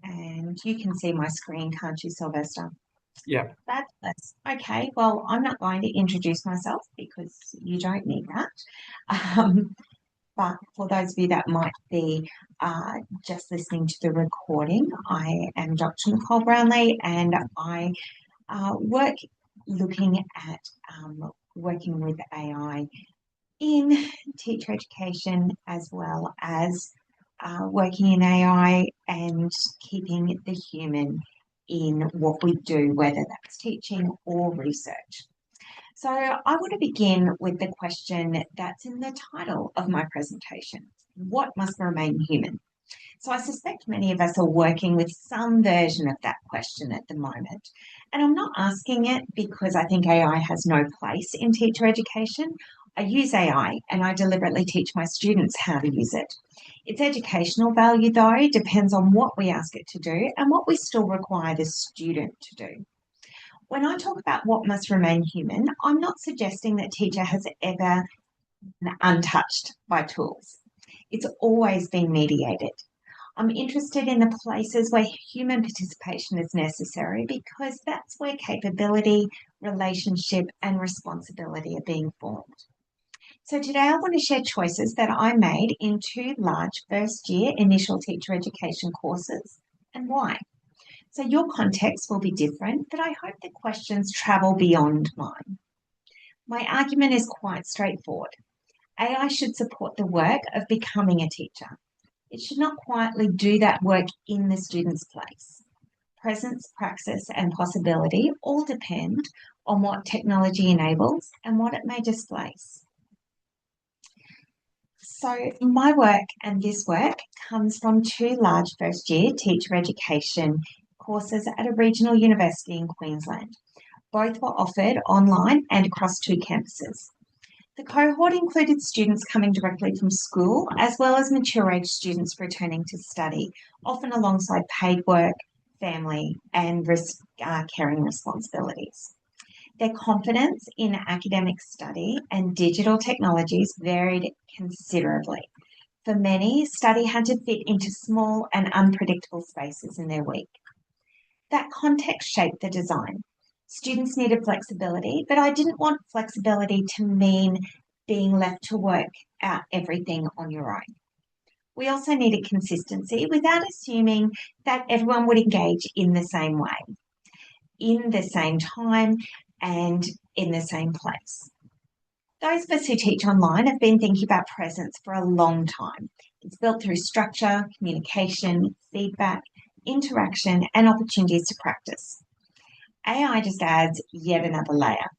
And you can see my screen, can't you, Sylvester? Yeah. That's okay. Well, I'm not going to introduce myself because you don't need that. Um, but for those of you that might be just listening to the recording, I am Dr. Nicole Brownlie, and I work looking at working with AI in teacher education, as well as working in AI and keeping the human in what we do, whether that's teaching or research. So I want to begin with the question that's in the title of my presentation. What must remain human? So I suspect many of us are working with some version of that question at the moment. And I'm not asking it because I think AI has no place in teacher education. I use AI and I deliberately teach my students how to use it. Its educational value, though, depends on what we ask it to do and what we still require the student to do. When I talk about what must remain human, I'm not suggesting that teacher has ever been untouched by tools. It's always been mediated. I'm interested in the places where human participation is necessary because that's where capability, relationship, and responsibility are being formed. So today I want to share choices that I made in two large first year initial teacher education courses and why. So your context will be different, but I hope the questions travel beyond mine. My argument is quite straightforward. AI should support the work of becoming a teacher. It should not quietly do that work in the student's place. Presence, praxis, and possibility all depend on what technology enables and what it may displace. So my work and this work comes from two large first year teacher education courses at a regional university in Queensland. Both were offered online and across two campuses. The cohort included students coming directly from school, as well as mature age students returning to study, often alongside paid work, family, and caring responsibilities. Their confidence in academic study and digital technologies varied considerably. For many, study had to fit into small and unpredictable spaces in their week. That context shaped the design. Students needed flexibility, but I didn't want flexibility to mean being left to work out everything on your own. We also needed consistency without assuming that everyone would engage in the same way, in the same time, and in the same place. Those of us who teach online have been thinking about presence for a long time. It's built through structure, communication, feedback, interaction, and opportunities to practice. AI just adds yet another layer.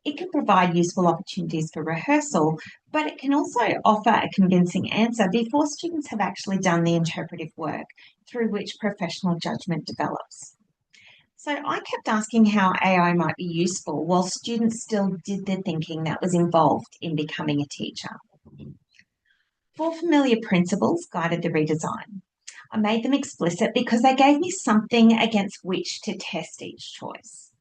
It can provide useful opportunities for rehearsal, but it can also offer a convincing answer before students have actually done the interpretive work through which professional judgment develops. So I kept asking how AI might be useful while students still did the thinking that was involved in becoming a teacher. Four familiar principles guided the redesign. I made them explicit because they gave me something against which to test each choice.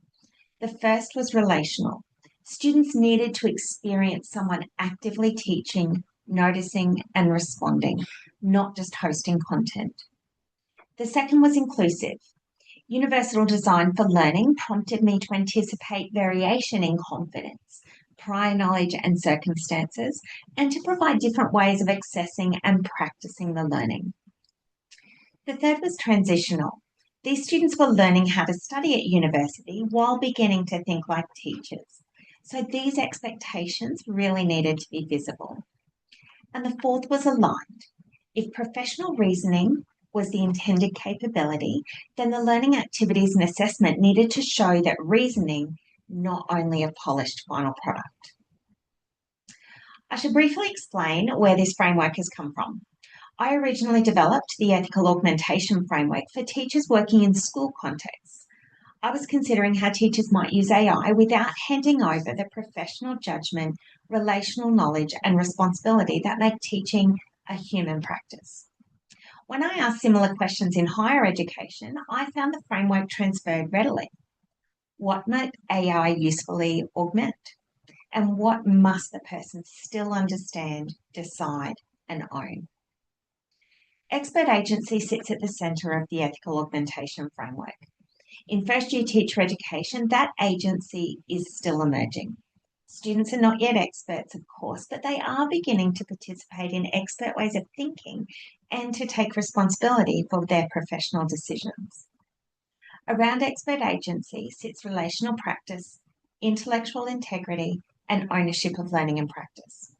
The first was relational. Students needed to experience someone actively teaching, noticing, and responding, not just hosting content. The second was inclusive. Universal design for learning prompted me to anticipate variation in confidence, prior knowledge, and circumstances, and to provide different ways of accessing and practicing the learning. The third was transitional. These students were learning how to study at university while beginning to think like teachers. So these expectations really needed to be visible. And the fourth was aligned. If professional reasoning was the intended capability, then the learning activities and assessment needed to show that reasoning, not only a polished final product. I should briefly explain where this framework has come from. I originally developed the ethical augmentation framework for teachers working in school contexts. I was considering how teachers might use AI without handing over the professional judgment, relational knowledge, and responsibility that make teaching a human practice. When I asked similar questions in higher education, I found the framework transferred readily. What might AI usefully augment? And what must the person still understand, decide, and own? Expert agency sits at the centre of the ethical augmentation framework. In first year teacher education, that agency is still emerging. Students are not yet experts, of course, but they are beginning to participate in expert ways of thinking and to take responsibility for their professional decisions. Around expert agency sits relational practice, intellectual integrity, and ownership of learning and practice.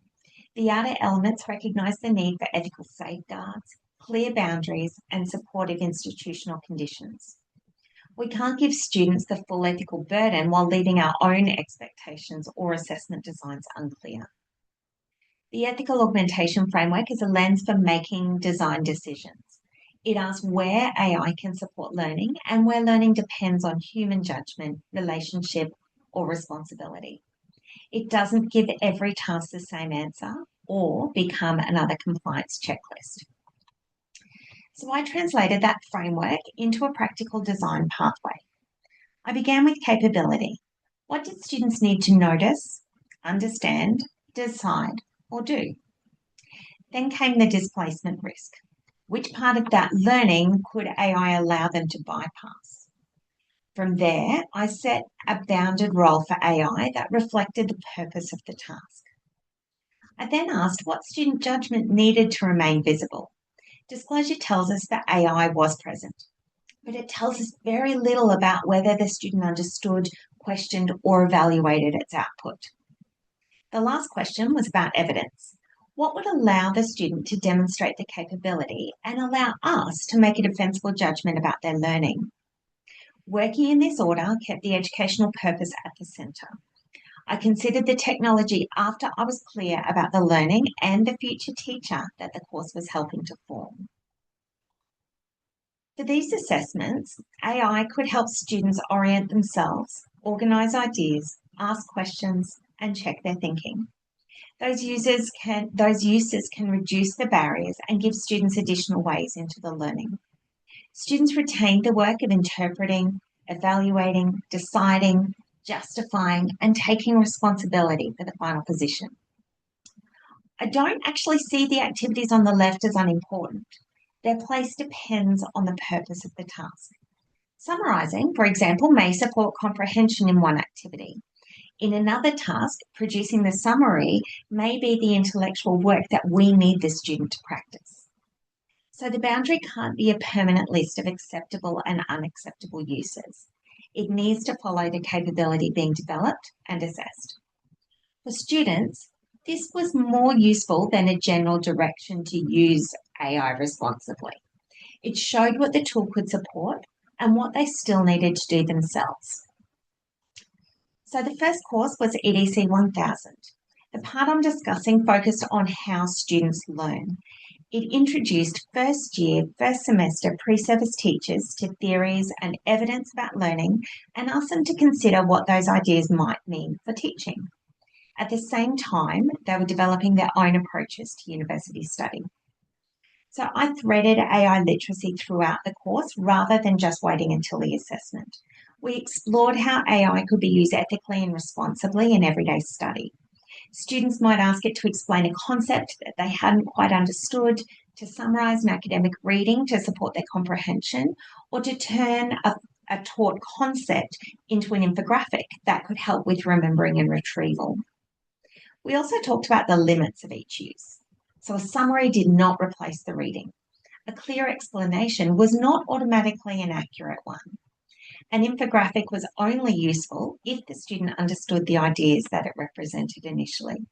The outer elements recognise the need for ethical safeguards, clear boundaries, and supportive institutional conditions. We can't give students the full ethical burden while leaving our own expectations or assessment designs unclear. The ethical augmentation framework is a lens for making design decisions. It asks where AI can support learning and where learning depends on human judgment, relationship, or responsibility. It doesn't give every task the same answer or become another compliance checklist. So I translated that framework into a practical design pathway. I began with capability. What did students need to notice, understand, decide, or do? Then came the displacement risk. Which part of that learning could AI allow them to bypass? From there, I set a bounded role for AI that reflected the purpose of the task. I then asked what student judgment needed to remain visible. Disclosure tells us that AI was present, but it tells us very little about whether the student understood, questioned, or evaluated its output. The last question was about evidence. What would allow the student to demonstrate the capability and allow us to make a defensible judgment about their learning? Working in this order kept the educational purpose at the centre. I considered the technology after I was clear about the learning and the future teacher that the course was helping to form. For these assessments, AI could help students orient themselves, organise ideas, ask questions, and check their thinking. Those uses can reduce the barriers and give students additional ways into the learning. Students retained the work of interpreting, evaluating, deciding, justifying, and taking responsibility for the final position. I don't actually see the activities on the left as unimportant. Their place depends on the purpose of the task. Summarising, for example, may support comprehension in one activity. In another task, producing the summary may be the intellectual work that we need the student to practice. So the boundary can't be a permanent list of acceptable and unacceptable uses. It needs to follow the capability being developed and assessed. For students, this was more useful than a general direction to use AI responsibly. It showed what the tool could support and what they still needed to do themselves. So the first course was EDC 1000. The part I'm discussing focused on how students learn. It introduced first year, first semester pre-service teachers to theories and evidence about learning and asked them to consider what those ideas might mean for teaching. At the same time, they were developing their own approaches to university study. So I threaded AI literacy throughout the course rather than just waiting until the assessment. We explored how AI could be used ethically and responsibly in everyday study. Students might ask it to explain a concept that they hadn't quite understood, to summarise an academic reading to support their comprehension, or to turn a taught concept into an infographic that could help with remembering and retrieval. We also talked about the limits of each use. So a summary did not replace the reading. A clear explanation was not automatically an accurate one. An infographic was only useful if the student understood the ideas that it represented initially.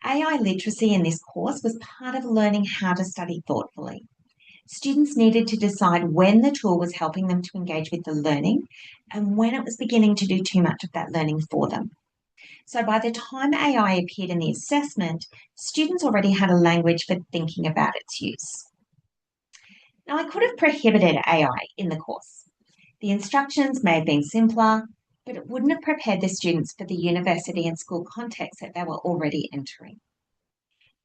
AI literacy in this course was part of learning how to study thoughtfully. Students needed to decide when the tool was helping them to engage with the learning and when it was beginning to do too much of that learning for them. So by the time AI appeared in the assessment, students already had a language for thinking about its use. Now, I could have prohibited AI in the course. The instructions may have been simpler, but it wouldn't have prepared the students for the university and school context that they were already entering.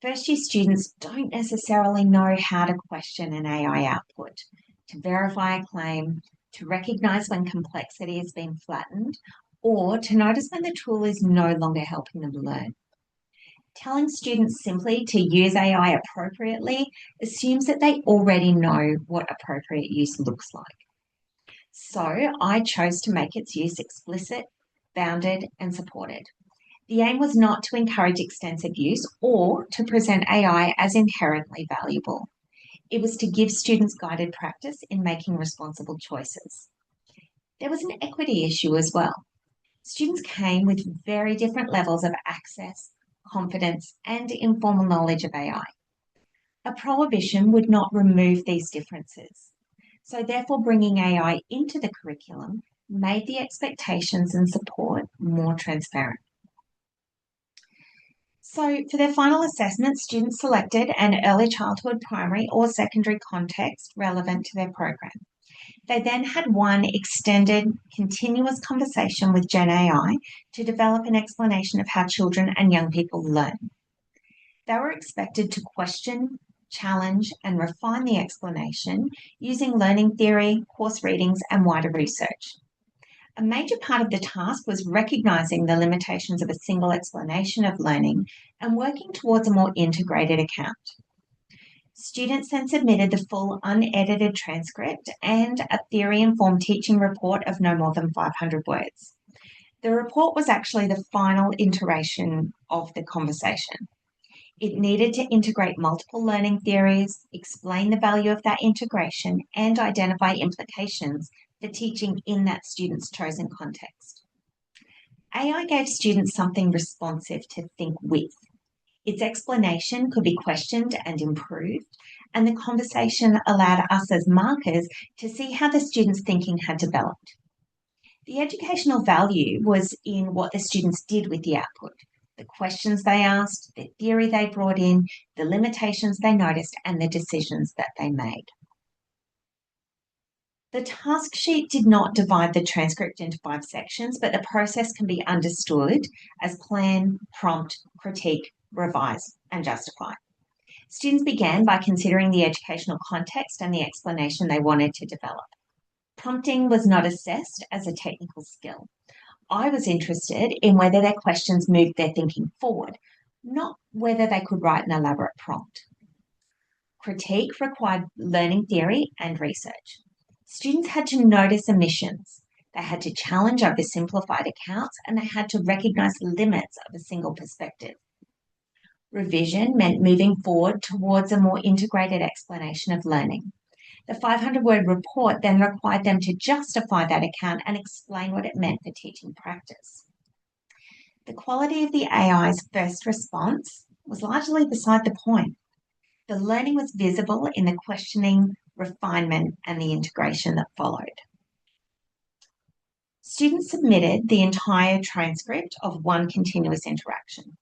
First-year students don't necessarily know how to question an AI output, to verify a claim, to recognise when complexity has been flattened, or to notice when the tool is no longer helping them learn. Telling students simply to use AI appropriately assumes that they already know what appropriate use looks like. So I chose to make its use explicit, bounded, and supported. The aim was not to encourage extensive use or to present AI as inherently valuable. It was to give students guided practice in making responsible choices. There was an equity issue as well. Students came with very different levels of access, confidence, and informal knowledge of AI. A prohibition would not remove these differences. So therefore, bringing AI into the curriculum made the expectations and support more transparent. So for their final assessment, students selected an early childhood, primary or secondary context relevant to their program. They then had one extended, continuous conversation with Gen AI to develop an explanation of how children and young people learn. They were expected to question, challenge, and refine the explanation using learning theory, course readings, and wider research. A major part of the task was recognising the limitations of a single explanation of learning and working towards a more integrated account. Students then submitted the full unedited transcript and a theory-informed teaching report of no more than 500 words. The report was actually the final iteration of the conversation. It needed to integrate multiple learning theories, explain the value of that integration, and identify implications for teaching in that student's chosen context. AI gave students something responsive to think with. Its explanation could be questioned and improved, and the conversation allowed us as markers to see how the students' thinking had developed. The educational value was in what the students did with the output, the questions they asked, the theory they brought in, the limitations they noticed, and the decisions that they made. The task sheet did not divide the transcript into 5 sections, but the process can be understood as plan, prompt, critique, revise, and justify. Students began by considering the educational context and the explanation they wanted to develop. Prompting was not assessed as a technical skill. I was interested in whether their questions moved their thinking forward, not whether they could write an elaborate prompt. Critique required learning theory and research. Students had to notice omissions. They had to challenge oversimplified accounts, and they had to recognise the limits of a single perspective. Revision meant moving forward towards a more integrated explanation of learning. The 500-word report then required them to justify that account and explain what it meant for teaching practice. The quality of the AI's first response was largely beside the point. The learning was visible in the questioning, refinement, and the integration that followed. Students submitted the entire transcript of one continuous interaction.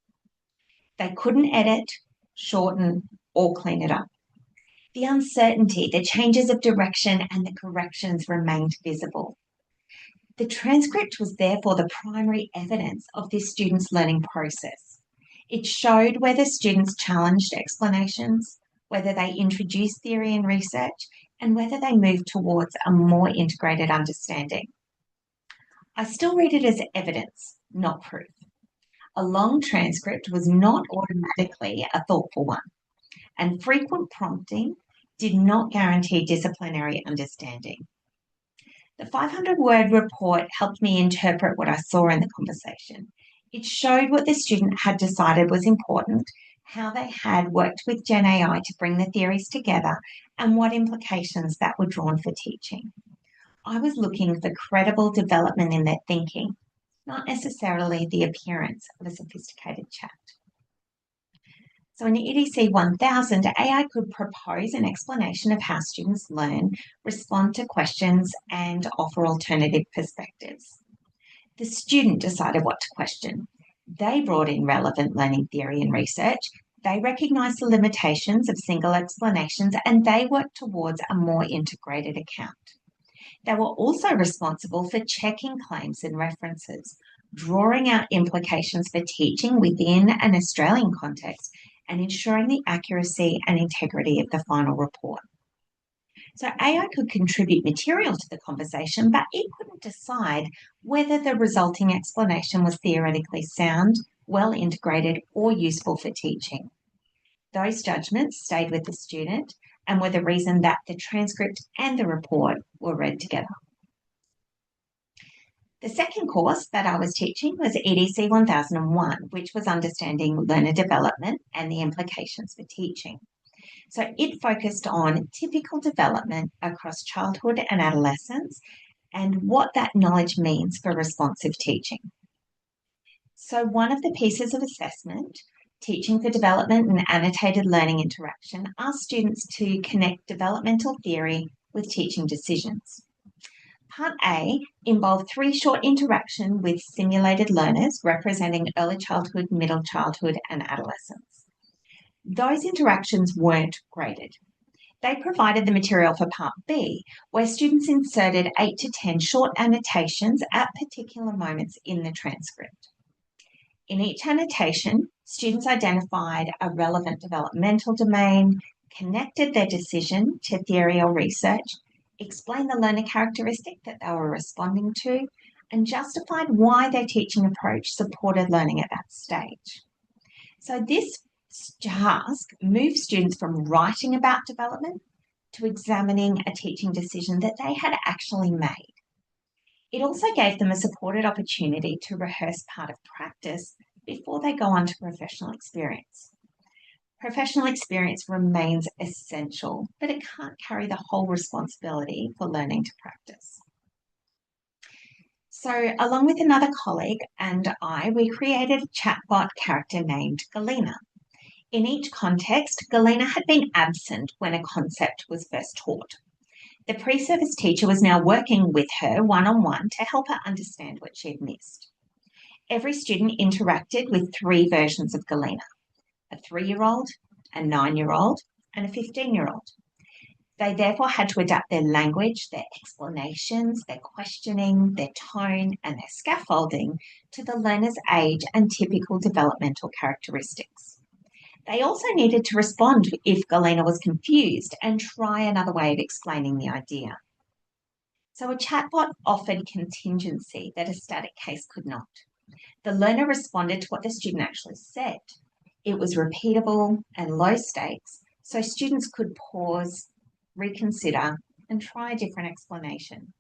They couldn't edit, shorten, or clean it up. The uncertainty, the changes of direction, and the corrections remained visible. The transcript was therefore the primary evidence of this student's learning process. It showed whether students challenged explanations, whether they introduced theory and research, and whether they moved towards a more integrated understanding. I still read it as evidence, not proof. A long transcript was not automatically a thoughtful one, and frequent prompting did not guarantee disciplinary understanding. The 500-word report helped me interpret what I saw in the conversation. It showed what the student had decided was important, how they had worked with Gen AI to bring the theories together, and what implications that were drawn for teaching. I was looking for credible development in their thinking, not necessarily the appearance of a sophisticated chat. So in EDC 1000, AI could propose an explanation of how students learn, respond to questions, and offer alternative perspectives. The student decided what to question. They brought in relevant learning theory and research. They recognised the limitations of single explanations, and they worked towards a more integrated account. They were also responsible for checking claims and references, drawing out implications for teaching within an Australian context, and ensuring the accuracy and integrity of the final report. So AI could contribute material to the conversation, but it couldn't decide whether the resulting explanation was theoretically sound, well integrated, or useful for teaching. Those judgments stayed with the student and were the reason that the transcript and the report were read together. The second course that I was teaching was EDC 1001, which was Understanding Learner Development and the Implications for Teaching. So it focused on typical development across childhood and adolescence and what that knowledge means for responsive teaching. So one of the pieces of assessment, Teaching for Development and Annotated Learning Interaction, asked students to connect developmental theory with teaching decisions. Part A involved 3 short interactions with simulated learners representing early childhood, middle childhood, and adolescence. Those interactions weren't graded. They provided the material for Part B, where students inserted 8 to 10 short annotations at particular moments in the transcript. In each annotation, students identified a relevant developmental domain, connected their decision to theory or research, explained the learner characteristic that they were responding to, and justified why their teaching approach supported learning at that stage. So this task moves students from writing about development to examining a teaching decision that they had actually made. It also gave them a supported opportunity to rehearse part of practice before they go on to professional experience. Professional experience remains essential, but it can't carry the whole responsibility for learning to practice. So, along with another colleague and we created a chatbot character named Galena. In each context, Galena had been absent when a concept was first taught. The pre-service teacher was now working with her one-on-one to help her understand what she'd missed. Every student interacted with 3 versions of Galena: a 3-year-old, a 9-year-old, and a 15-year-old. They therefore had to adapt their language, their explanations, their questioning, their tone, and their scaffolding to the learner's age and typical developmental characteristics. They also needed to respond if Galena was confused and try another way of explaining the idea. So a chatbot offered contingency that a static case could not. The learner responded to what the student actually said. It was repeatable and low stakes, so students could pause, reconsider, and try a different explanation.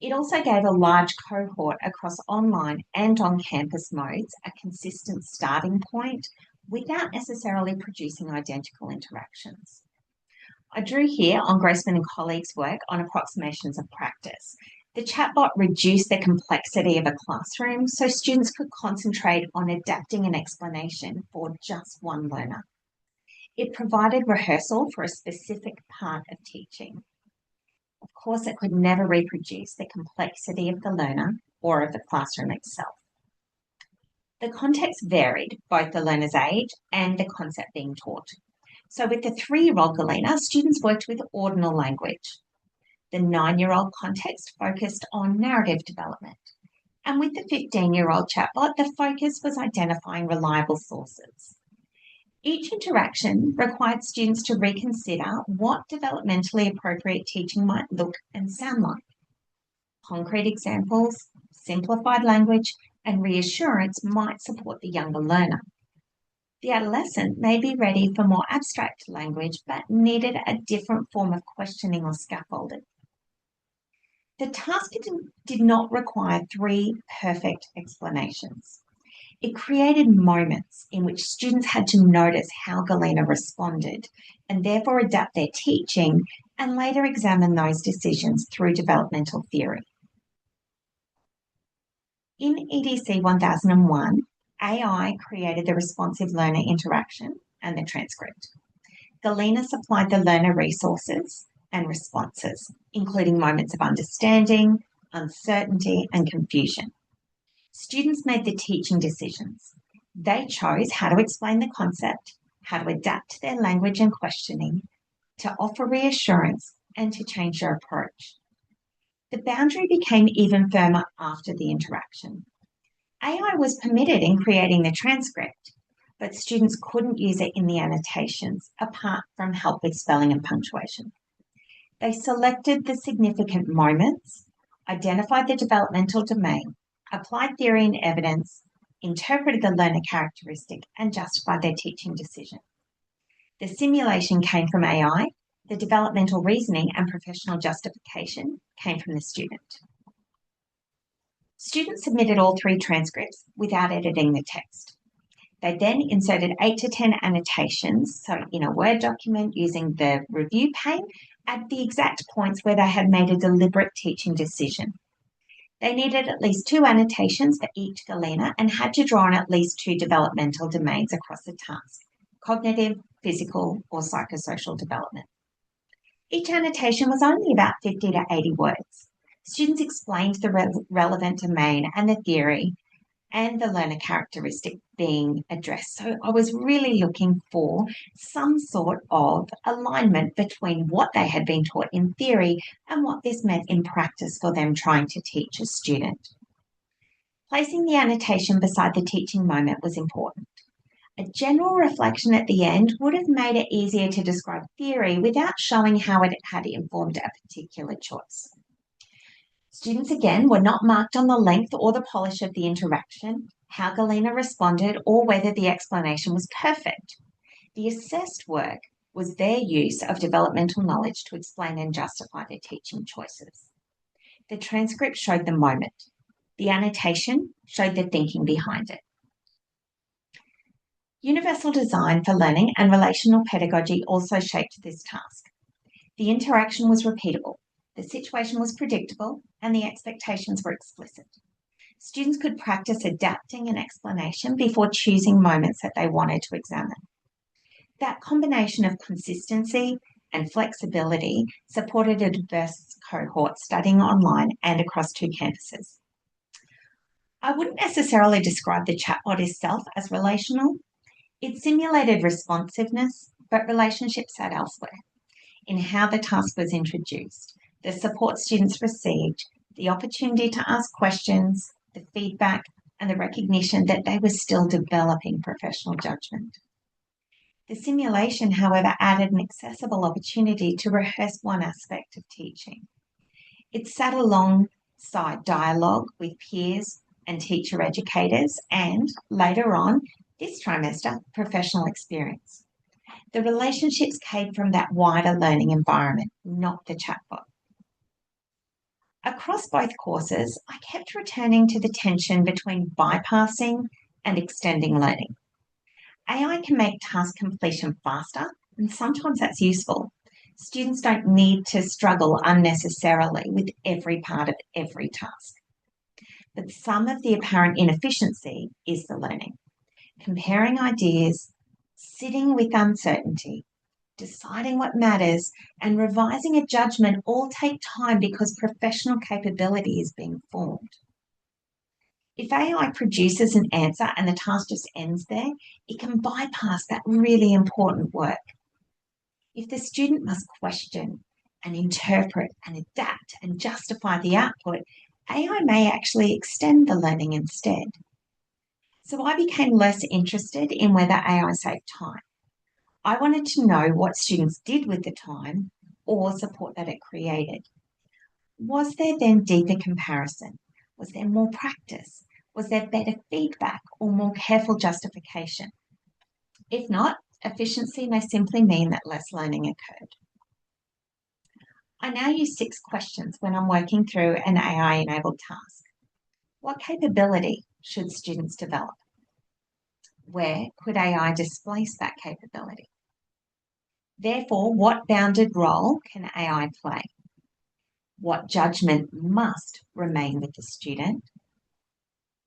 It also gave a large cohort across online and on-campus modes a consistent starting point without necessarily producing identical interactions. I drew here on Grossman and colleagues' work on approximations of practice. The chatbot reduced the complexity of a classroom so students could concentrate on adapting an explanation for just one learner. It provided rehearsal for a specific part of teaching. Of course, it could never reproduce the complexity of the learner or of the classroom itself. The context varied, both the learner's age and the concept being taught. So with the 3-year-old Galena, students worked with ordinal language. The 9-year-old context focused on narrative development. And with the 15-year-old chatbot, the focus was identifying reliable sources. Each interaction required students to reconsider what developmentally appropriate teaching might look and sound like. Concrete examples, simplified language, and reassurance might support the younger learner. The adolescent may be ready for more abstract language but needed a different form of questioning or scaffolding. The task did not require 3 perfect explanations. It created moments in which students had to notice how Galena responded and therefore adapt their teaching and later examine those decisions through developmental theory. In EDC 1001, AI created the responsive learner interaction and the transcript. Galena supplied the learner resources and responses, including moments of understanding, uncertainty, and confusion. Students made the teaching decisions. They chose how to explain the concept, how to adapt to their language and questioning, to offer reassurance, and to change their approach. The boundary became even firmer after the interaction. AI was permitted in creating the transcript, but students couldn't use it in the annotations apart from help with spelling and punctuation. They selected the significant moments, identified the developmental domain, applied theory and evidence, interpreted the learner characteristic, and justified their teaching decision. The simulation came from AI, the developmental reasoning and professional justification came from the student. Students submitted all 3 transcripts without editing the text. They then inserted 8 to 10 annotations, so in a Word document using the review pane, at the exact points where they had made a deliberate teaching decision. They needed at least 2 annotations for each galena and had to draw on at least 2 developmental domains across the task: cognitive, physical, or psychosocial development. Each annotation was only about 50 to 80 words. Students explained the relevant domain and the theory and the learner characteristic being addressed. So I was really looking for some sort of alignment between what they had been taught in theory and what this meant in practice for them trying to teach a student. Placing the annotation beside the teaching moment was important. A general reflection at the end would have made it easier to describe theory without showing how it had informed a particular choice. Students, again, were not marked on the length or the polish of the interaction, how Galena responded, or whether the explanation was perfect. The assessed work was their use of developmental knowledge to explain and justify their teaching choices. The transcript showed the moment. The annotation showed the thinking behind it. Universal design for learning and relational pedagogy also shaped this task. The interaction was repeatable, the situation was predictable, and the expectations were explicit. Students could practice adapting an explanation before choosing moments that they wanted to examine. That combination of consistency and flexibility supported a diverse cohort studying online and across 2 campuses. I wouldn't necessarily describe the chatbot itself as relational. It simulated responsiveness, but relationships sat elsewhere in how the task was introduced, the support students received, the opportunity to ask questions, the feedback, and the recognition that they were still developing professional judgment. The simulation, however, added an accessible opportunity to rehearse one aspect of teaching. It sat alongside dialogue with peers and teacher educators and, later on, this trimester, professional experience. The relationships came from that wider learning environment, not the chatbot. Across both courses, I kept returning to the tension between bypassing and extending learning. AI can make task completion faster, and sometimes that's useful. Students don't need to struggle unnecessarily with every part of every task. But some of the apparent inefficiency is the learning. Comparing ideas, sitting with uncertainty, deciding what matters, and revising a judgment all take time because professional capability is being formed. If AI produces an answer and the task just ends there, it can bypass that really important work. If the student must question and interpret and adapt and justify the output, AI may actually extend the learning instead. So I became less interested in whether AI saved time. I wanted to know what students did with the time or support that it created. Was there then deeper comparison? Was there more practice? Was there better feedback or more careful justification? If not, efficiency may simply mean that less learning occurred. I now use 6 questions when I'm working through an AI-enabled task. What capability should students develop? Where could AI displace that capability? Therefore, what bounded role can AI play? What judgment must remain with the student?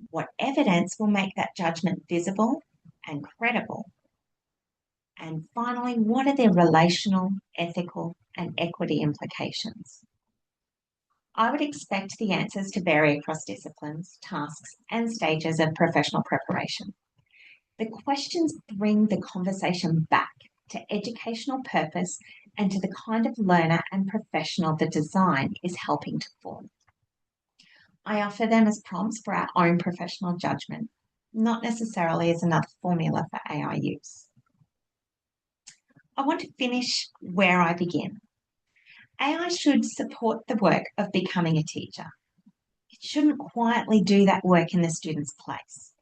What evidence will make that judgment visible and credible? And finally, what are their relational, ethical, and equity implications? I would expect the answers to vary across disciplines, tasks, and stages of professional preparation. The questions bring the conversation back to educational purpose and to the kind of learner and professional the design is helping to form. I offer them as prompts for our own professional judgment, not necessarily as another formula for AI use. I want to finish where I begin. AI should support the work of becoming a teacher. It shouldn't quietly do that work in the student's place.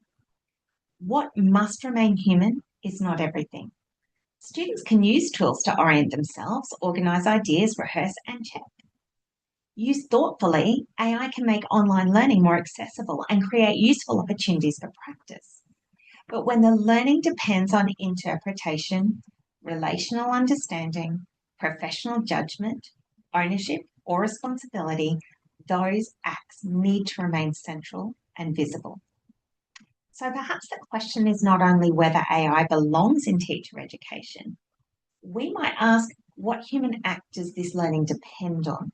What must remain human is not everything. Students can use tools to orient themselves, organise ideas, rehearse, and check. Used thoughtfully, AI can make online learning more accessible and create useful opportunities for practice. But when the learning depends on interpretation, relational understanding, professional judgment, ownership, or responsibility, those acts need to remain central and visible. So perhaps the question is not only whether AI belongs in teacher education, we might ask what human act does this learning depend on,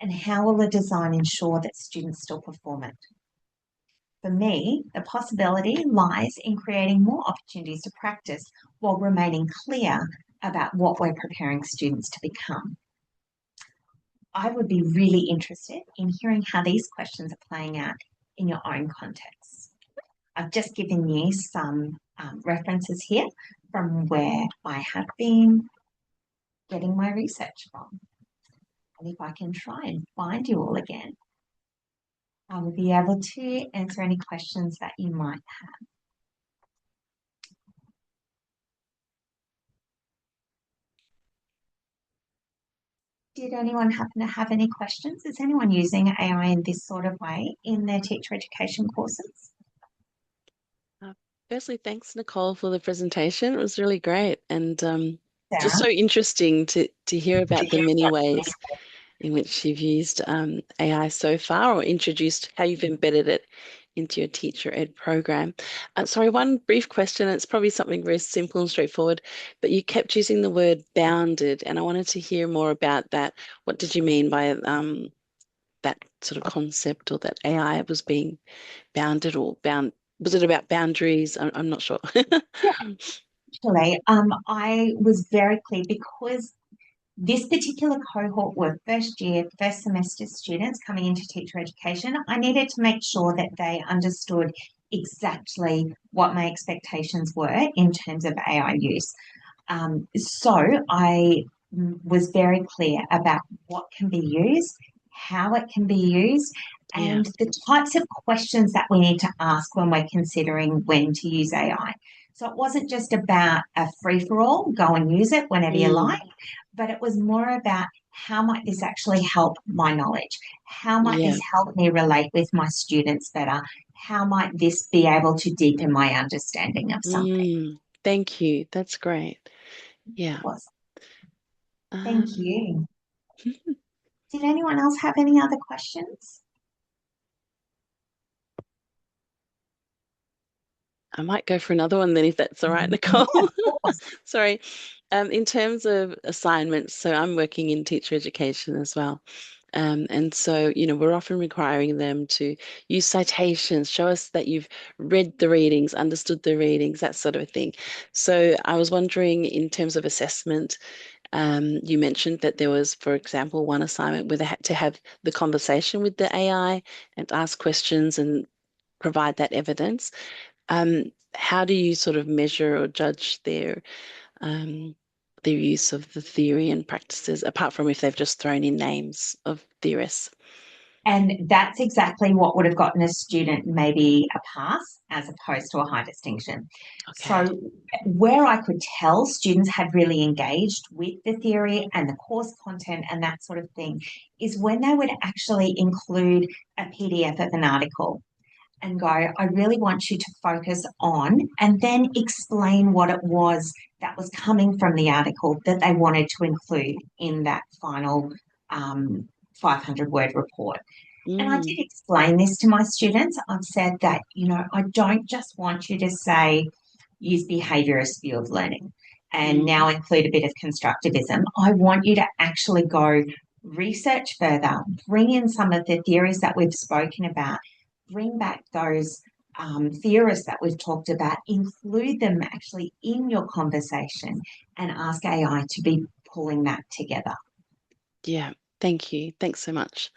and how will the design ensure that students still perform it? For me, the possibility lies in creating more opportunities to practice while remaining clear about what we're preparing students to become. I would be really interested in hearing how these questions are playing out in your own context. I've just given you some references here from where I have been getting my research from. And if I can try and find you all again, I will be able to answer any questions that you might have. Did anyone happen to have any questions? Is anyone using AI in this sort of way in their teacher education courses? Firstly, thanks, Nicole, for the presentation. It was really great and just Sarah? so interesting to hear about the many ways in which you've used AI so far or introduced how you've embedded it into your teacher ed program. Sorry, one brief question. It's probably something very simple and straightforward, but you kept using the word bounded, and I wanted to hear more about that. What did you mean by that sort of concept, or that AI was being bounded or bound? Was it about boundaries? I'm not sure. Yeah, actually, I was very clear because this particular cohort were first year, first semester students coming into teacher education. I needed to make sure that they understood exactly what my expectations were in terms of AI use. So I was very clear about what can be used, how it can be used, Yeah. and the types of questions that we need to ask when we're considering when to use AI. So it wasn't just about a free for all, go and use it whenever you like, Mm, but it was more about how might this actually help my knowledge? How might yeah. this help me relate with my students better? How might this be able to deepen my understanding of something? Thank you. That's great. Yeah. Was thank Um, you. Did anyone else have any other questions? I might go for another one then if that's all right, Nicole. Yeah, of course. Sorry. In terms of assignments, so I'm working in teacher education as well. And so, we're often requiring them to use citations, show us that you've read the readings, understood the readings, that sort of thing. So I was wondering, in terms of assessment, you mentioned that there was, for example, one assignment where they had to have the conversation with the AI and ask questions and provide that evidence. How do you sort of measure or judge um, their use of the theory and practices, apart from if they've just thrown in names of theorists? And that's exactly what would have gotten a student maybe a pass as opposed to a high distinction. Okay. So, where I could tell students had really engaged with the theory and the course content and that sort of thing is when they would actually include a PDF of an article and go, I really want you to focus on, and then explain what it was that was coming from the article that they wanted to include in that final 500 word report. And I did Mm, explain this to my students. I've said that, I don't just want you to say, use behaviorist view of learning and mm, now include a bit of constructivism. I want you to actually go research further, bring in some of the theories that we've spoken about, bring back those theorists that we've talked about, include them actually in your conversation and ask AI to be pulling that together. yeah. Thank you. Thanks so much.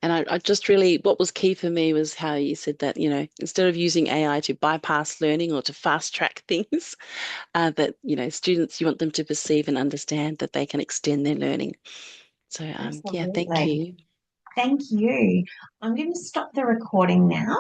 And I just really, what was key for me was how you said that, instead of using AI to bypass learning or to fast track things, that, students, you want them to perceive and understand that they can extend their learning. So, yeah, thank Absolutely. you. Thank you. I'm going to stop the recording now